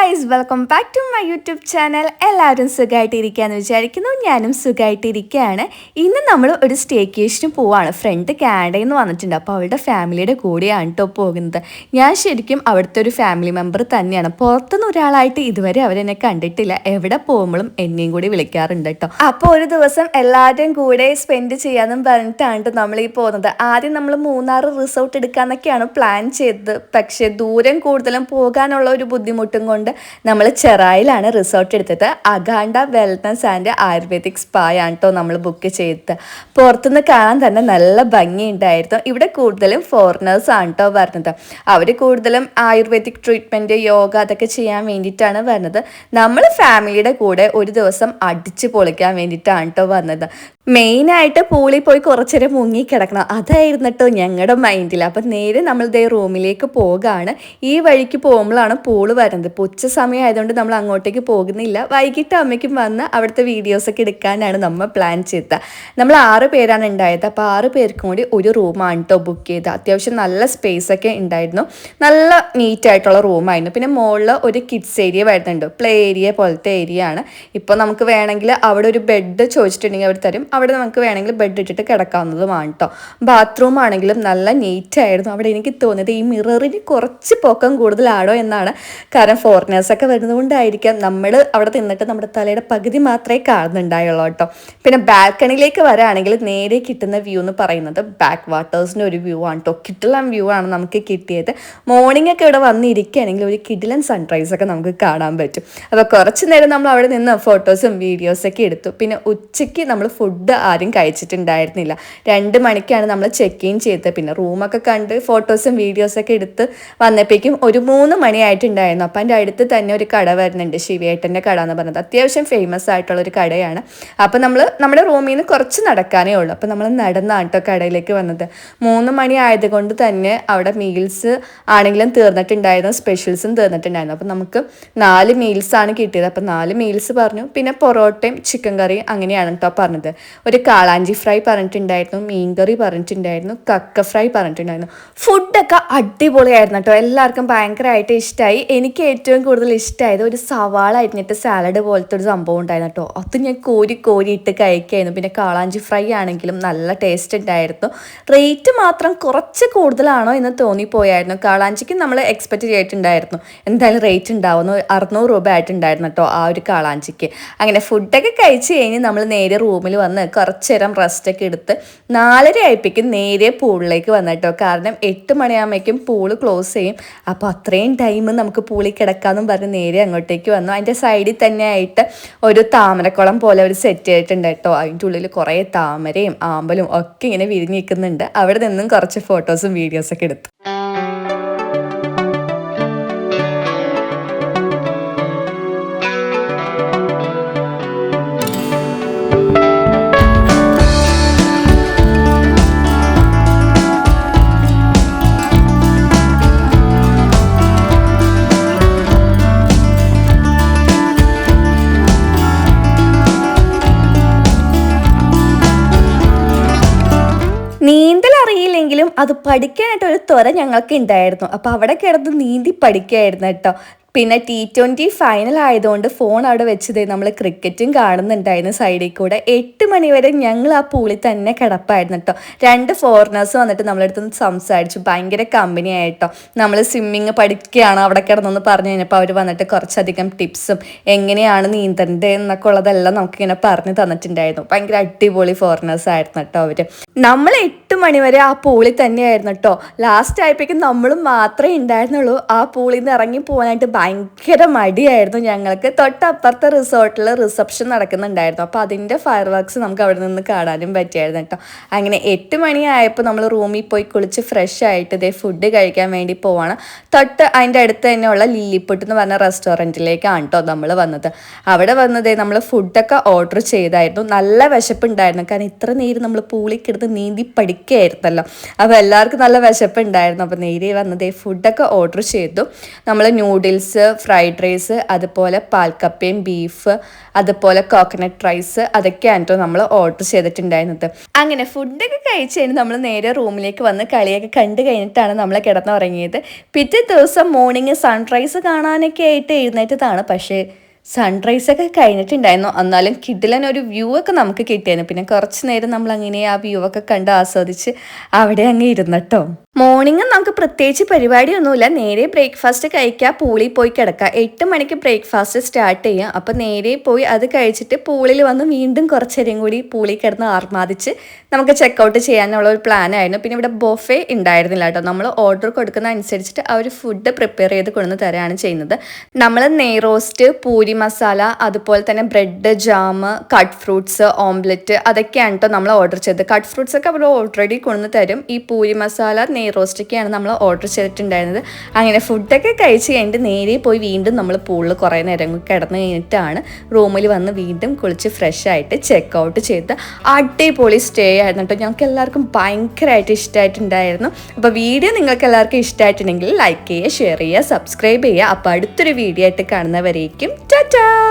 Guys, welcome back to my YouTube channel. എല്ലാവരും സുഖമായിട്ടിരിക്കുകയെന്ന് വിചാരിക്കുന്നു. ഞാനും സുഖമായിട്ടിരിക്കുകയാണ്. ഇന്ന് നമ്മൾ ഒരു സ്റ്റേക്കേഷന് പോവാണ്. ഫ്രണ്ട് കാനഡയിൽ നിന്ന് വന്നിട്ടുണ്ട്. അപ്പോൾ അവളുടെ ഫാമിലിയുടെ കൂടെയാണ് കേട്ടോ പോകുന്നത്. ഞാൻ ശരിക്കും അവിടുത്തെ ഒരു ഫാമിലി മെമ്പർ തന്നെയാണ്. പുറത്തുനിന്ന് ഒരാളായിട്ട് ഇതുവരെ അവരെന്നെ കണ്ടിട്ടില്ല. എവിടെ പോകുമ്പോഴും എന്നെയും കൂടി വിളിക്കാറുണ്ട് കേട്ടോ. അപ്പോൾ ഒരു ദിവസം എല്ലാവരുടെയും കൂടെ സ്പെൻഡ് ചെയ്യാമെന്നും പറഞ്ഞിട്ടാണ് നമ്മൾ ഈ പോകുന്നത്. ആദ്യം നമ്മൾ മൂന്നാർ റിസോർട്ട് എടുക്കാമെന്നൊക്കെയാണ് പ്ലാൻ ചെയ്തത്. പക്ഷേ ദൂരം കൂടുതലും പോകാനുള്ള ഒരു ബുദ്ധിമുട്ടും കൊണ്ട് നമ്മൾ ചെറായിലാണ് റിസോർട്ട് എടുത്തത്. അഗാണ്ട വെൽനസ് ആൻഡ് ആയുർവേദിക് സ്പാ ആണ് കേട്ടോ നമ്മൾ ബുക്ക് ചെയ്തത്. പുറത്തുനിന്ന് കാണാൻ തന്നെ നല്ല ഭംഗിയുണ്ടായിരുന്നു. ഇവിടെ കൂടുതലും ഫോറിനേഴ്സ് ആണ് കേട്ടോ വരുന്നത്. അവർ കൂടുതലും ആയുർവേദിക് ട്രീറ്റ്മെൻറ്റ്, യോഗ അതൊക്കെ ചെയ്യാൻ വേണ്ടിയിട്ടാണ് വരുന്നത്. നമ്മൾ ഫാമിലിയുടെ കൂടെ ഒരു ദിവസം അടിച്ച് പൊളിക്കാൻ വേണ്ടിയിട്ടാണ് കേട്ടോ വന്നത്. മെയിനായിട്ട് പൂളിൽ പോയി കുറച്ച് നേരം മുങ്ങിക്കിടക്കണം, അതായിരുന്നു കേട്ടോ ഞങ്ങളുടെ മൈൻഡിൽ. അപ്പം നേരെ നമ്മൾ ദേ റൂമിലേക്ക് പോകാണ്. ഈ വഴിക്ക് പോകുമ്പോഴാണ് പൂള് വരുന്നത്. ഇപ്പോൾ ഉച്ച സമയം ആയതുകൊണ്ട് നമ്മൾ അങ്ങോട്ടേക്ക് പോകുന്നില്ല. വൈകിട്ട് അമ്മയ്ക്കും വന്ന് അവിടുത്തെ വീഡിയോസൊക്കെ എടുക്കാനാണ് നമ്മൾ പ്ലാൻ ചെയ്തത്. നമ്മൾ 6 പേരാണ് ഉണ്ടായത്. അപ്പോൾ 6 പേർക്കും കൂടി ഒരു റൂമാണ് കേട്ടോ ബുക്ക് ചെയ്തത്. അത്യാവശ്യം നല്ല സ്പേസൊക്കെ ഉണ്ടായിരുന്നു. നല്ല നീറ്റായിട്ടുള്ള റൂമായിരുന്നു. പിന്നെ മുകളിൽ ഒരു കിഡ്സ് ഏരിയ വരുന്നുണ്ട്. പ്ലേ ഏരിയ പോലത്തെ ഏരിയ ആണ്. ഇപ്പോൾ നമുക്ക് വേണമെങ്കിൽ അവിടെ ഒരു ബെഡ് ചോദിച്ചിട്ടുണ്ടെങ്കിൽ അവർ തരും. അവിടെ നമുക്ക് വേണമെങ്കിൽ ബെഡ് ഇട്ടിട്ട് കിടക്കാവുന്നതുമാണ് കേട്ടോ. ബാത്റൂം ആണെങ്കിലും നല്ല നീറ്റായിരുന്നു. അവിടെ എനിക്ക് തോന്നിയത് ഈ മിററിന് കുറച്ച് പൊക്കം കൂടുതലാണോ എന്നാണ്. കാരണം ഫോറിനേഴ്സൊക്കെ വരുന്നത് കൊണ്ടായിരിക്കാം നമ്മൾ അവിടെ തിന്നിട്ട് നമ്മുടെ തലയുടെ പകുതി മാത്രമേ കാണുന്നുണ്ടായുള്ളൂ കേട്ടോ. പിന്നെ ബാൽക്കണിയിലേക്ക് വരാണെങ്കിൽ നേരെ കിട്ടുന്ന വ്യൂ എന്ന് പറയുന്നത് ബാക്ക് വാട്ടേഴ്സിൻ്റെ ഒരു വ്യൂ ആണ് കേട്ടോ. കിടിലൻ വ്യൂ ആണ് നമുക്ക് കിട്ടിയത്. മോർണിംഗ് ഒക്കെ ഇവിടെ വന്നിരിക്കുകയാണെങ്കിൽ ഒരു കിടിലൻ സൺറൈസൊക്കെ നമുക്ക് കാണാൻ പറ്റും. അപ്പോൾ കുറച്ച് നേരം നമ്മൾ അവിടെ നിന്ന് ഫോട്ടോസും വീഡിയോസൊക്കെ എടുത്തു. പിന്നെ ഉച്ചയ്ക്ക് നമ്മൾ ഫുഡ് ആരും കഴിച്ചിട്ടുണ്ടായിരുന്നില്ല. 2 മണിക്കാണ് നമ്മൾ ചെക്ക് ഇൻ ചെയ്തത്. പിന്നെ റൂമൊക്കെ കണ്ട് ഫോട്ടോസും വീഡിയോസൊക്കെ എടുത്ത് വന്നപ്പോഴേക്കും ഒരു 3 മണിയായിട്ടുണ്ടായിരുന്നു. അപ്പം എൻ്റെ അടുത്ത് തന്നെ ഒരു കട വരുന്നുണ്ട്, ശിവേട്ടൻ്റെ കട എന്ന് പറഞ്ഞത്. അത്യാവശ്യം ഫേമസ് ആയിട്ടുള്ളൊരു കടയാണ്. അപ്പോൾ നമ്മൾ നമ്മുടെ റൂമിൽ നിന്ന് കുറച്ച് നടക്കാനേ ഉള്ളൂ. അപ്പോൾ നമ്മൾ നടന്നാണ് കേട്ടോ കടയിലേക്ക് വന്നത്. 3 മണി ആയതുകൊണ്ട് തന്നെ അവിടെ മീൽസ് ആണെങ്കിലും തീർന്നിട്ടുണ്ടായിരുന്നു, സ്പെഷ്യൽസും തീർന്നിട്ടുണ്ടായിരുന്നു. അപ്പോൾ നമുക്ക് 4 മീൽസാണ് കിട്ടിയത്. അപ്പോൾ 4 മീൽസ് പറഞ്ഞു. പിന്നെ പൊറോട്ടയും ചിക്കൻ കറിയും അങ്ങനെയാണ് കേട്ടോ പറഞ്ഞത്. ഒരു കാളാഞ്ചി ഫ്രൈ പറഞ്ഞിട്ടുണ്ടായിരുന്നു, മീൻകറി പറഞ്ഞിട്ടുണ്ടായിരുന്നു, കക്ക ഫ്രൈ പറഞ്ഞിട്ടുണ്ടായിരുന്നു. ഫുഡൊക്കെ അടിപൊളിയായിരുന്നു കേട്ടോ. എല്ലാവർക്കും ഭയങ്കരമായിട്ട് ഇഷ്ടമായി. എനിക്ക് ഏറ്റവും കൂടുതൽ ഇഷ്ടമായത് ഒരു സവാള അരിഞ്ഞിട്ട് സാലഡ് പോലത്തെ ഒരു സംഭവം ഉണ്ടായിരുന്നു കേട്ടോ. അത് ഞാൻ കോരി ഇട്ട് കഴിക്കായിരുന്നു. പിന്നെ കാളാഞ്ചി ഫ്രൈ ആണെങ്കിലും നല്ല ടേസ്റ്റ് ഉണ്ടായിരുന്നു. റേറ്റ് മാത്രം കുറച്ച് കൂടുതലാണോ എന്ന് തോന്നിപ്പോയായിരുന്നു. കാളാഞ്ചിക്ക് നമ്മൾ എക്സ്പെക്റ്റ് ചെയ്തിട്ടുണ്ടായിരുന്നു എന്തായാലും റേറ്റ് ഉണ്ടാവുന്നു. 600 രൂപ ആയിട്ടുണ്ടായിരുന്നു കേട്ടോ ആ ഒരു കാളാഞ്ചിക്ക്. അങ്ങനെ ഫുഡൊക്കെ കഴിച്ച് കഴിഞ്ഞ് നമ്മൾ നേരെ റൂമിൽ വന്ന് കുറച്ച് നേരം റെസ്റ്റൊക്കെ എടുത്ത് 4:30 ആയപ്പോഴേക്കും നേരെ പൂളിലേക്ക് വന്നിട്ടോ. കാരണം 8 മണിയാകുമ്പോഴേക്കും പൂള് ക്ലോസ് ചെയ്യും. അപ്പോൾ അത്രയും ടൈം നമുക്ക് പൂളിൽ കിടക്കാമെന്നും പറഞ്ഞ് നേരെ അങ്ങോട്ടേക്ക് വന്നു. അതിൻ്റെ സൈഡിൽ തന്നെ ആയിട്ട് ഒരു താമരക്കുളം പോലെ ഒരു സെറ്റ് ചെയ്തിട്ടുണ്ട് കേട്ടോ. അതിൻ്റെ ഉള്ളിൽ കുറേ താമരയും ആമ്പലും ഒക്കെ ഇങ്ങനെ വിരിഞ്ഞ് നിൽക്കുന്നുണ്ട്. അവിടെ നിന്നും കുറച്ച് ഫോട്ടോസും വീഡിയോസൊക്കെ എടുത്തു. നീന്തൽ അറിയില്ലെങ്കിലും അത് പഠിക്കാനായിട്ടൊരു ത്വര ഞങ്ങൾക്ക് ഉണ്ടായിരുന്നു. അപ്പോൾ അവിടെ കിടന്ന് നീന്തി പഠിക്കുകയായിരുന്നു കേട്ടോ. പിന്നെ T20 ഫൈനൽ ആയതുകൊണ്ട് ഫോൺ അവിടെ വെച്ചത് നമ്മൾ ക്രിക്കറ്റും കാണുന്നുണ്ടായിരുന്നു സൈഡിൽ കൂടെ. 8 മണി വരെ ഞങ്ങൾ ആ പൂളിൽ തന്നെ കിടപ്പായിരുന്നു കേട്ടോ. 2 ഫോറിനേഴ്സ് വന്നിട്ട് നമ്മളടുത്ത് സംസാരിച്ചു. ഭയങ്കര കമ്പനി ആയിട്ടോ. നമ്മൾ സ്വിമ്മിങ് പഠിക്കുകയാണ് അവിടെ കിടന്നെന്ന് പറഞ്ഞു കഴിഞ്ഞപ്പോൾ അവർ വന്നിട്ട് കുറച്ചധികം ടിപ്സും എങ്ങനെയാണ് നീന്തേണ്ടത് എന്നൊക്കെ ഉള്ളതെല്ലാം നമുക്കിങ്ങനെ പറഞ്ഞു തന്നിട്ടുണ്ടായിരുന്നു. ഭയങ്കര അടിപൊളി ഫോറിനേഴ്സ് ആയിരുന്നു കേട്ടോ അവർ. നമ്മൾ 8 മണി വരെ ആ പൂളിൽ തന്നെയായിരുന്നു കേട്ടോ. ലാസ്റ്റ് ആയപ്പോഴേക്കും നമ്മൾ മാത്രമേ ഉണ്ടായിരുന്നുള്ളൂ. ആ പൂളിൽ നിന്ന് ഇറങ്ങി പോകാനായിട്ട് ഭയങ്കര മടിയായിരുന്നു ഞങ്ങൾക്ക്. തൊട്ടപ്പുറത്തെ റിസോർട്ടിൽ റിസപ്ഷൻ നടക്കുന്നുണ്ടായിരുന്നു. അപ്പോൾ അതിൻ്റെ ഫയർ വർക്ക്സ് നമുക്ക് അവിടെ നിന്ന് കാണാനും പറ്റിയായിരുന്നു കേട്ടോ. അങ്ങനെ 8 മണിയായപ്പോൾ നമ്മൾ റൂമിൽ പോയി കുളിച്ച് ഫ്രഷ് ആയിട്ട് ഇതേ ഫുഡ് കഴിക്കാൻ വേണ്ടി പോവാണ്. തൊട്ട് അതിൻ്റെ അടുത്ത് തന്നെയുള്ള ലില്ലിപ്പുട്ട് എന്ന് പറഞ്ഞ റെസ്റ്റോറൻറ്റിലേക്കാണ് കേട്ടോ നമ്മൾ വന്നത്. അവിടെ വന്നതേ നമ്മൾ ഫുഡൊക്കെ ഓർഡർ ചെയ്തായിരുന്നു. നല്ല വിശപ്പുണ്ടായിരുന്നു. കാരണം ഇത്ര നേരം നമ്മൾ പൂളിൽ കിടന്ന് നീന്തി പഠിക്കുകയായിരുന്നല്ലോ. അപ്പോൾ എല്ലാവർക്കും നല്ല വിശപ്പുണ്ടായിരുന്നു. അപ്പോൾ നേരെ വന്നതേ ഫുഡൊക്കെ ഓർഡർ ചെയ്തു. നമ്മൾ നൂഡിൽസ് നൂഡിൽസ്, ഫ്രൈഡ് റൈസ്, അതുപോലെ പാൽക്കപ്പയും ബീഫ്, അതുപോലെ കോക്കനട്ട് റൈസ്, അതൊക്കെയാണ് കേട്ടോ നമ്മൾ ഓർഡർ ചെയ്തിട്ടുണ്ടായിരുന്നത്. അങ്ങനെ ഫുഡൊക്കെ കഴിച്ച് കഴിഞ്ഞ് നമ്മൾ നേരെ റൂമിലേക്ക് വന്ന് കളിയൊക്കെ കണ്ടു കഴിഞ്ഞിട്ടാണ് നമ്മൾ കിടന്നുറങ്ങിയത്. പിറ്റേ ദിവസം മോർണിംഗ് സൺറൈസ് കാണാനൊക്കെ ആയിട്ട് എഴുന്നേറ്റതാണ്. പക്ഷേ സൺറൈസൊക്കെ കഴിഞ്ഞിട്ടുണ്ടായിരുന്നു. എന്നാലും കിടിലൻ ഒരു വ്യൂ ഒക്കെ നമുക്ക് കിട്ടിയായിരുന്നു. പിന്നെ കുറച്ച് നേരം നമ്മൾ അങ്ങനെ ആ വ്യൂ ഒക്കെ കണ്ട് ആസ്വദിച്ച് അവിടെ അങ്ങ് ഇരുന്നട്ടോ. മോർണിംഗ് നമുക്ക് പ്രത്യേകിച്ച് പരിപാടിയൊന്നുമില്ല. നേരെ ബ്രേക്ക്ഫാസ്റ്റ് കഴിക്കുക, പൂളിൽ പോയി കിടക്കുക. 8 മണിക്ക് ബ്രേക്ക്ഫാസ്റ്റ് സ്റ്റാർട്ട് ചെയ്യാം. അപ്പോൾ നേരെ പോയി അത് കഴിച്ചിട്ട് പൂളിൽ വന്ന് വീണ്ടും കുറച്ചേരം കൂടി പൂളിൽ കിടന്ന് ആർമാദിച്ച് നമുക്ക് ചെക്കൗട്ട് ചെയ്യാനുള്ള ഒരു പ്ലാനായിരുന്നു. പിന്നെ ഇവിടെ ബൊഫെ ഉണ്ടായിരുന്നില്ല കേട്ടോ. നമ്മൾ ഓർഡർ കൊടുക്കുന്ന അനുസരിച്ചിട്ട് അവർ ഫുഡ് പ്രിപ്പയർ ചെയ്ത് കൊണ്ടുവന്ന് തരാണ് ചെയ്യുന്നത്. നമ്മൾ നെയ് റോസ്റ്റ്, പൂരി മസാല, അതുപോലെ തന്നെ bread, jam, cut fruits, omelette, അതൊക്കെയാണ് കേട്ടോ നമ്മൾ ഓർഡർ ചെയ്തത്. കട്ട് ഫ്രൂട്ട്സ് ഒക്കെ അവർ ഓൾറെഡി കൊണ്ടുവന്ന് തരും. ഈ പൂരി മസാല, നെയ് റോസ്റ്റൊക്കെയാണ് നമ്മൾ ഓർഡർ ചെയ്തിട്ടുണ്ടായിരുന്നത്. അങ്ങനെ ഫുഡൊക്കെ കഴിച്ച് കഴിഞ്ഞിട്ട് നേരെ പോയി വീണ്ടും നമ്മൾ പൂളിൽ കുറേ നേരം കിടന്ന് കഴിഞ്ഞിട്ടാണ് റൂമിൽ വന്ന് വീണ്ടും കുളിച്ച് ഫ്രഷ് ആയിട്ട് ചെക്ക് ഔട്ട് ചെയ്ത് അടിപൊളി സ്റ്റേ ആയിരുന്നു കേട്ടോ. ഞങ്ങൾക്ക് എല്ലാവർക്കും ഭയങ്കരമായിട്ട് ഇഷ്ടമായിട്ടുണ്ടായിരുന്നു. അപ്പോൾ വീഡിയോ നിങ്ങൾക്ക് എല്ലാവർക്കും ഇഷ്ടമായിട്ടുണ്ടെങ്കിൽ ലൈക്ക് ചെയ്യുക, ഷെയർ ചെയ്യുക, സബ്സ്ക്രൈബ് ചെയ്യുക. അപ്പോൾ അടുത്തൊരു വീഡിയോ ആയിട്ട് കാണുന്നവരേക്കും ടാറ്റാ.